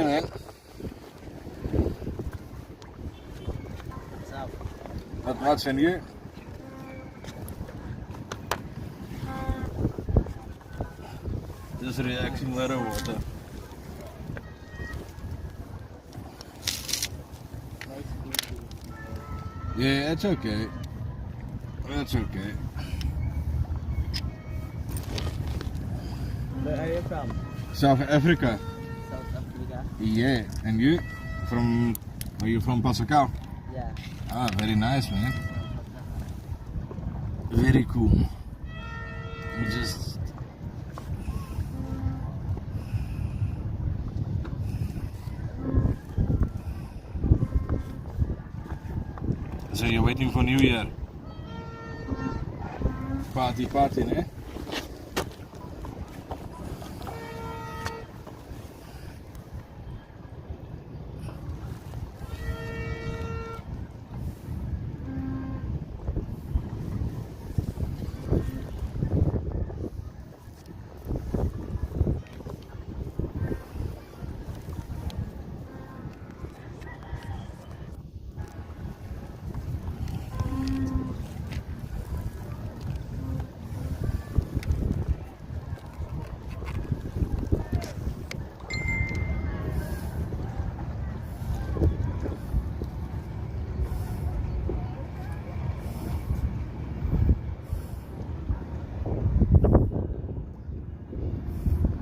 man. What's up? Not much, and you? Just reacting water. Nice fishing. Yeah, it's okay. That's okay. Where are you from? South Africa. South Africa? Yeah, and you? Are you from Pasakau? Yeah. Ah, very nice, man. Very cool. We just... So you're waiting for New Year? Party, ne?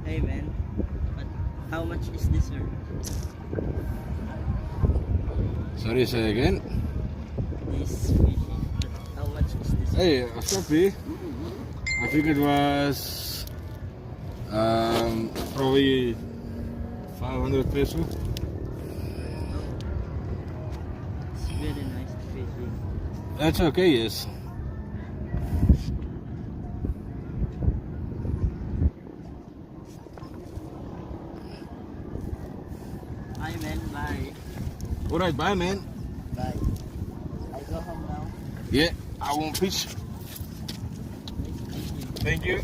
Hey man, but how much is this, sir? Sorry, say again? This fishing, but how much is this? Hey, sorry. I think it was probably 500 peso. It's very nice fishing. That's okay, yes. Hi man, bye. Alright, bye, man. Bye. I go home now. Yeah, I won't fish. Nice fishing. Thank you.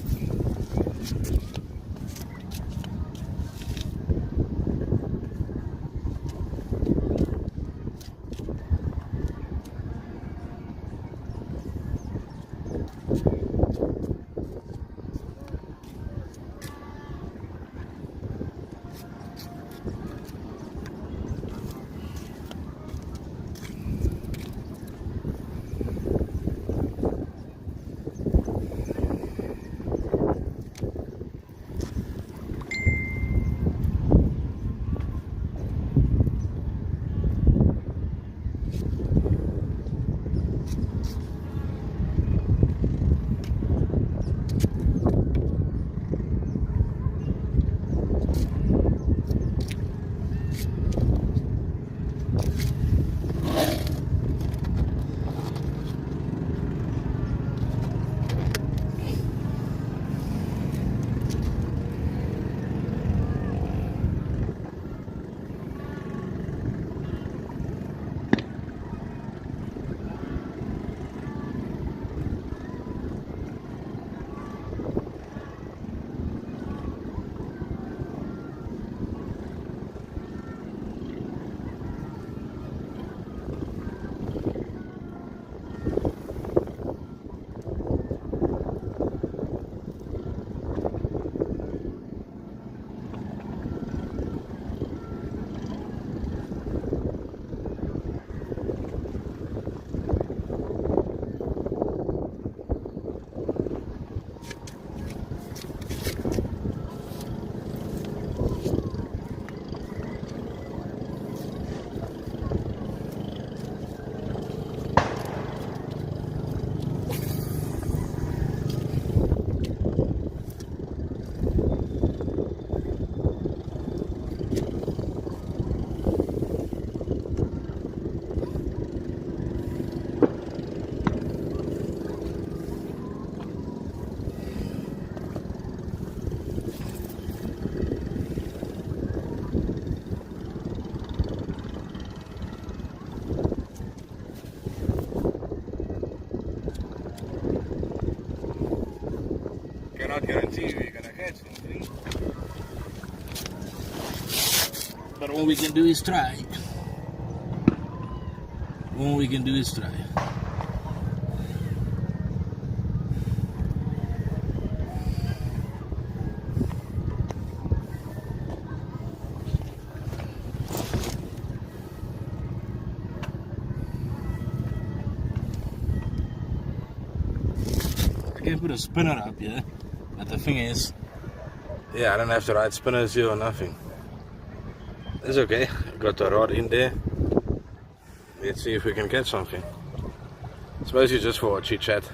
Cannot guarantee you're gonna catch something. But all we can do is try. All we can do is try. I can put a spinner up here, but the thing is, yeah, I don't have to ride spinners here or nothing. It's okay, got the rod in there. Let's see if we can catch something. It's mostly just for a chit chat.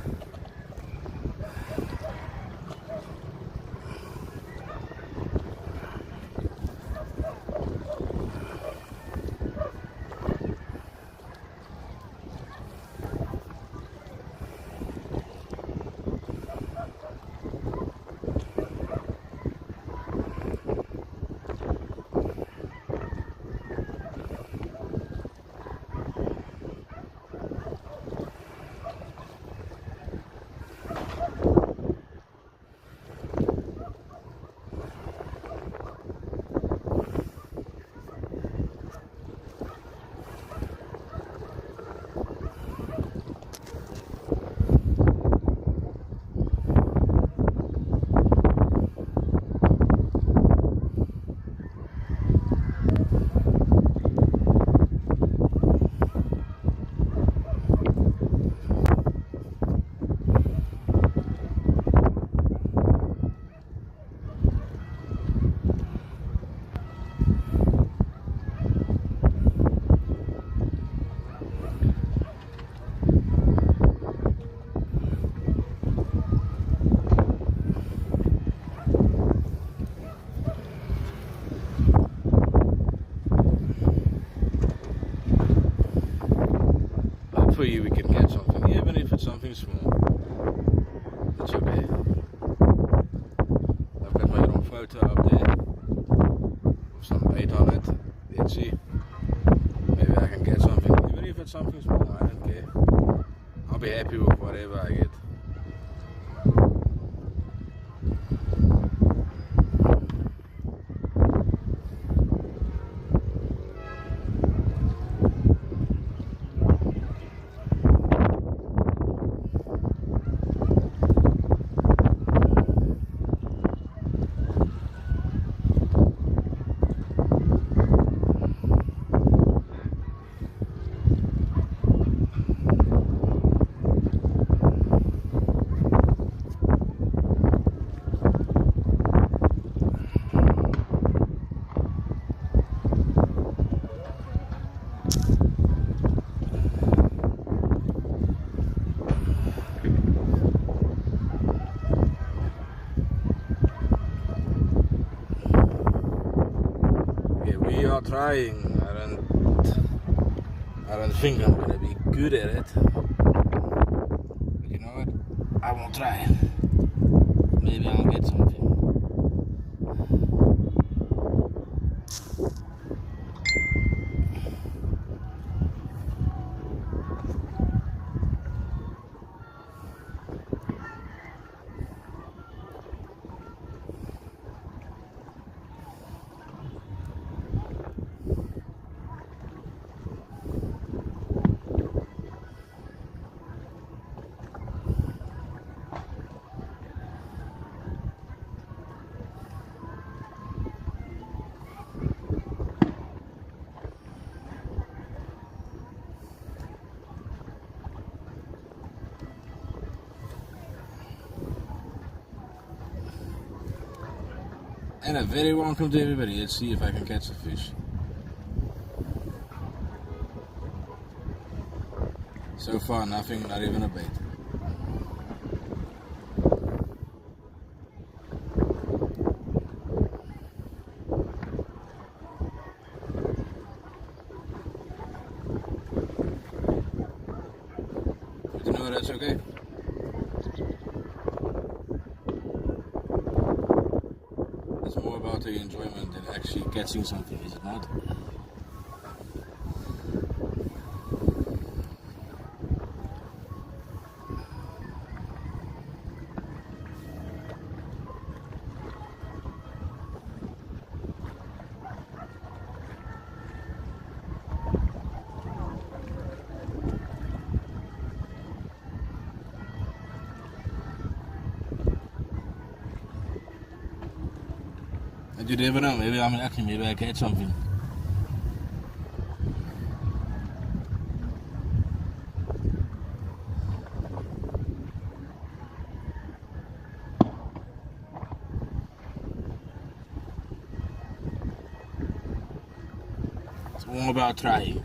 Hopefully we can catch something, even if it's something small. It's okay. I've got my wrong photo up there with some bait on it. Let's see. Maybe I can get something. Even if it's something small, I don't care. I'll be happy with whatever I get. We are trying. I don't think I'm gonna be good at it. But you know what? I will try. Maybe I'll get something. And a very welcome to everybody. Let's see if I can catch a fish. So far nothing, not even a bait. But you know, that's okay. It's more about the enjoyment than actually catching something, is it not? But you never know. Maybe maybe I catch something. It's all about trying.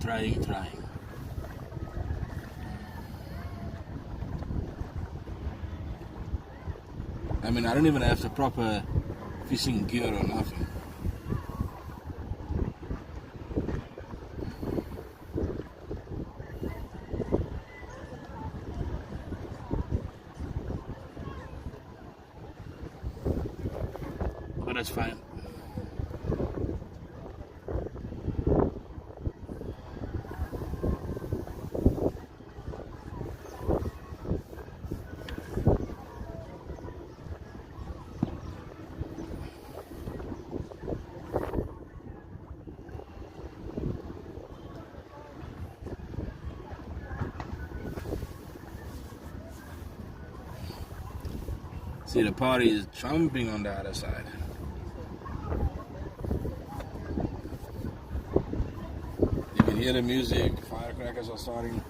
I mean, I don't even have the proper fishing gear or nothing. But that's fine. See, the party is jumping on the other side. You can hear the music, firecrackers are starting.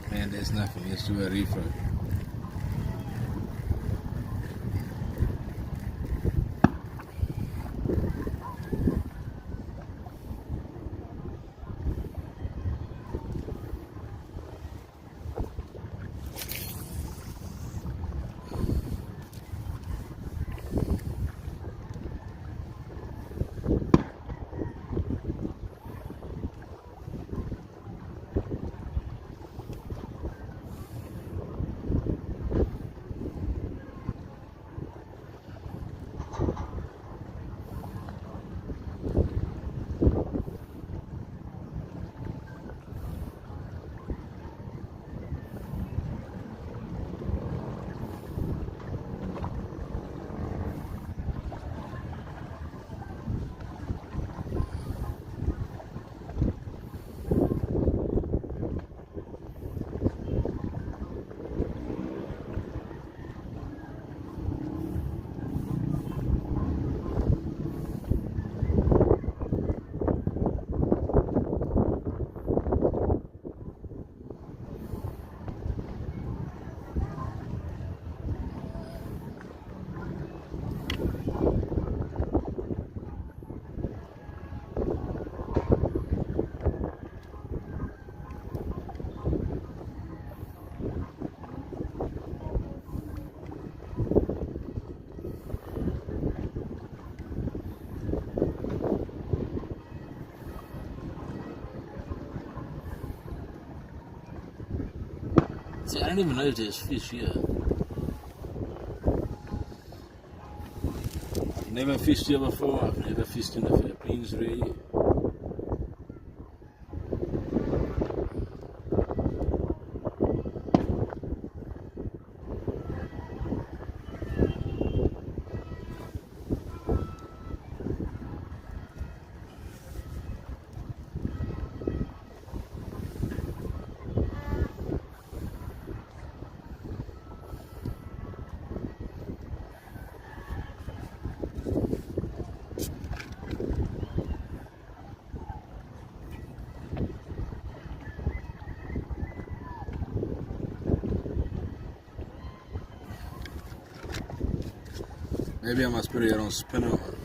Man, there's nothing. Let's do a reefer. See, I don't even know if there's fish here. I've never fished here before. I've never fished in the Philippines, really. Maybe I must put it on spinner on.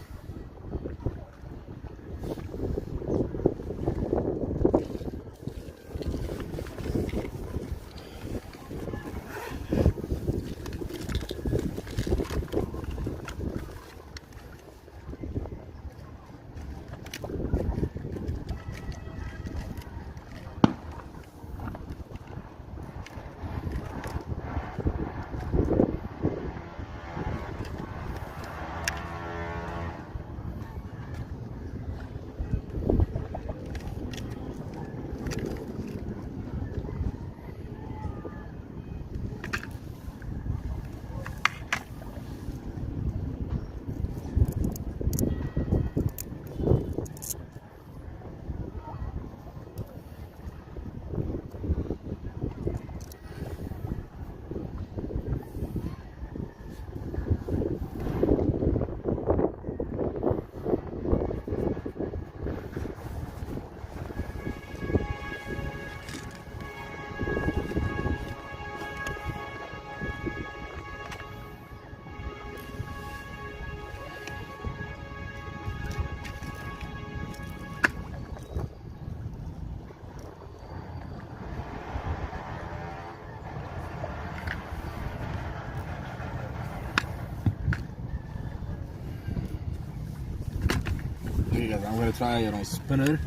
Okay guys, I'm going to try it on spinner.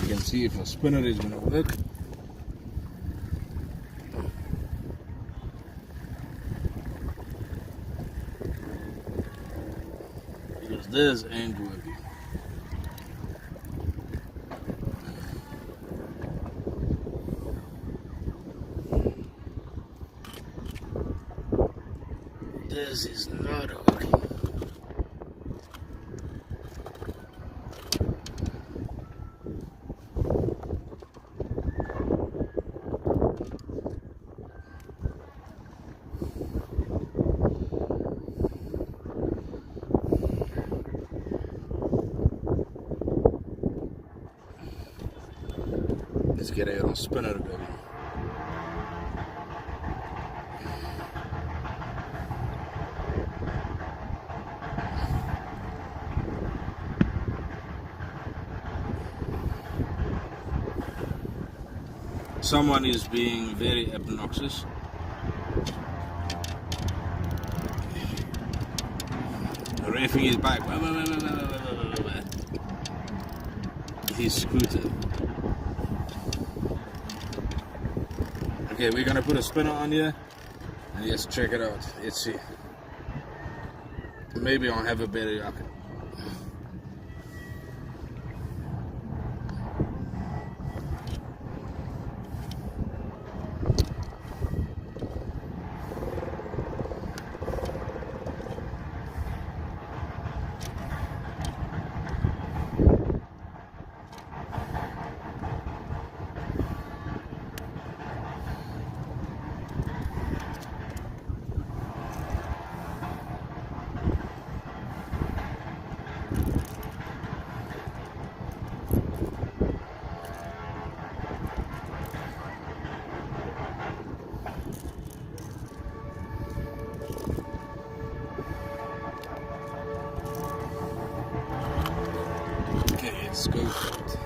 You can see if a spinner is going to work. Because this ain't working. This is not working. Let's get it on spinner, baby. Someone is being very obnoxious. Revving his bike. His scooter. Okay, we're gonna put a spinner on here and just check it out. Let's see. Maybe I'll have a better jacket. Let's go for it.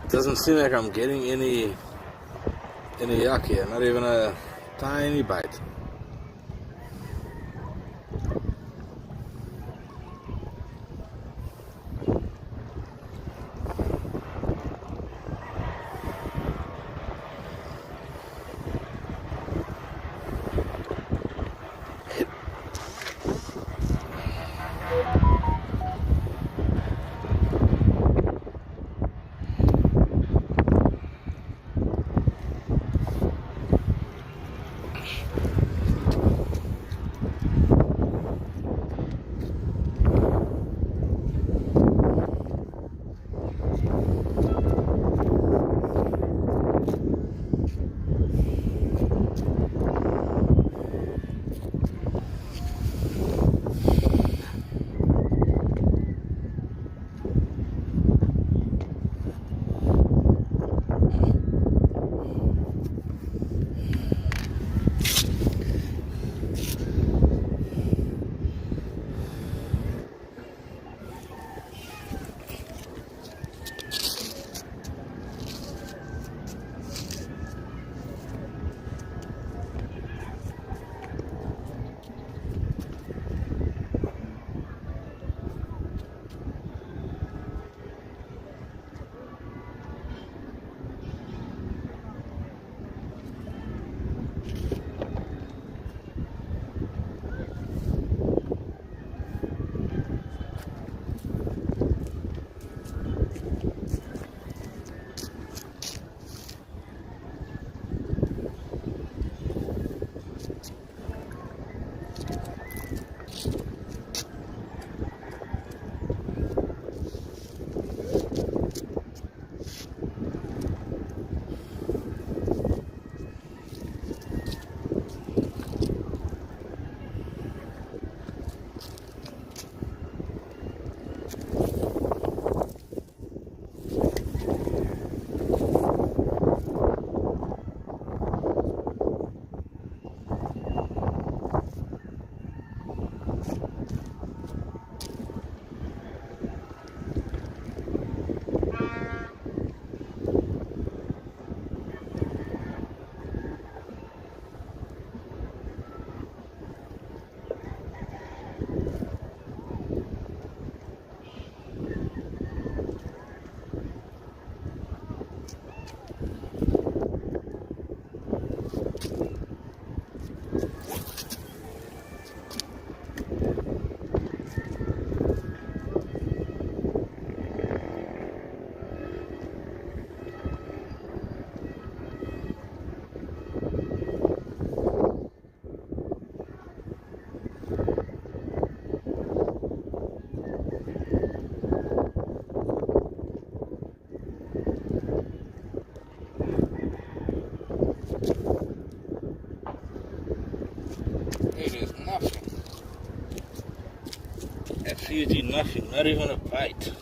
Doesn't seem like I'm getting any yuck here, not even a tiny bite. It is nothing. Absolutely nothing, not even a bite.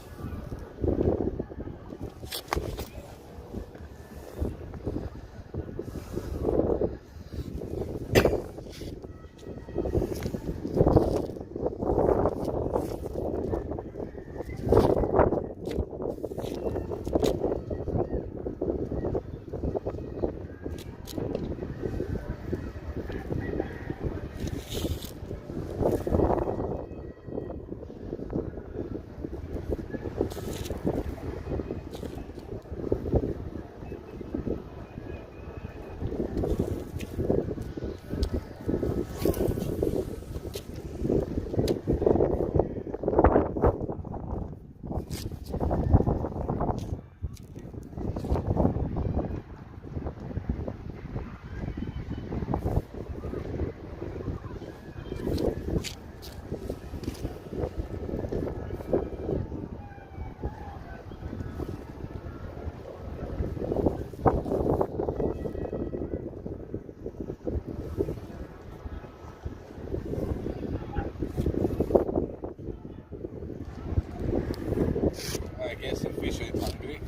I guess the fish ain't hungry.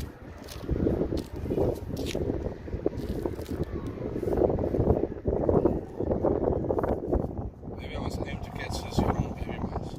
Maybe I was aim to catch this wrong baby ones.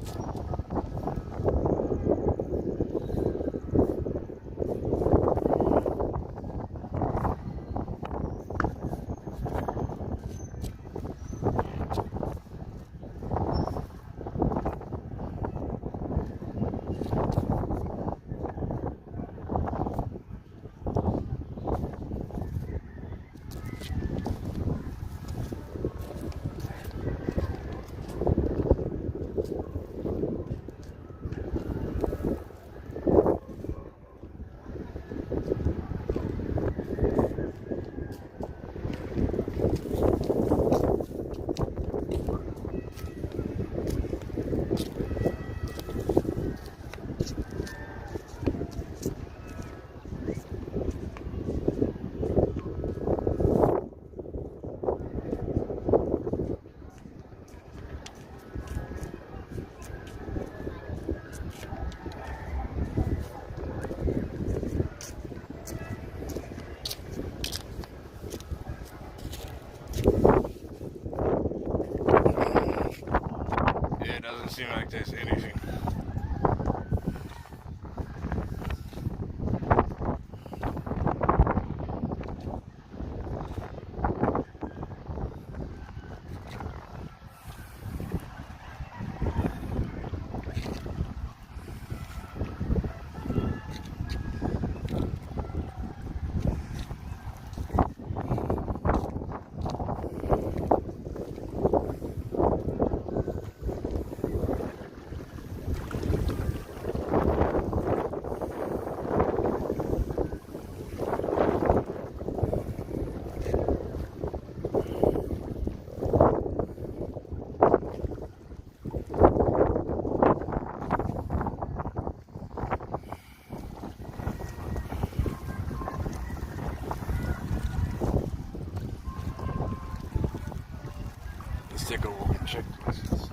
Yeah, it doesn't seem like there's anything. Let's take a walk and check this.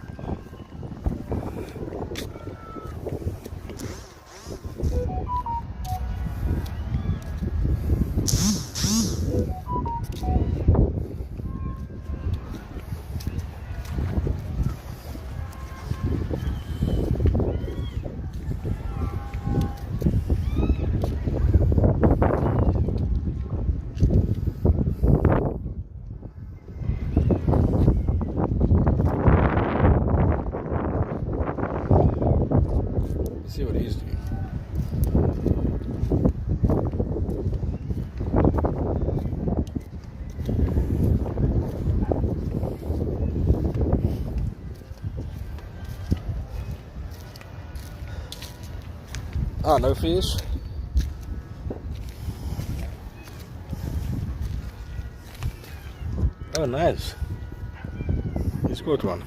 See what he's doing. Ah, no fish. Oh, nice. He's caught one.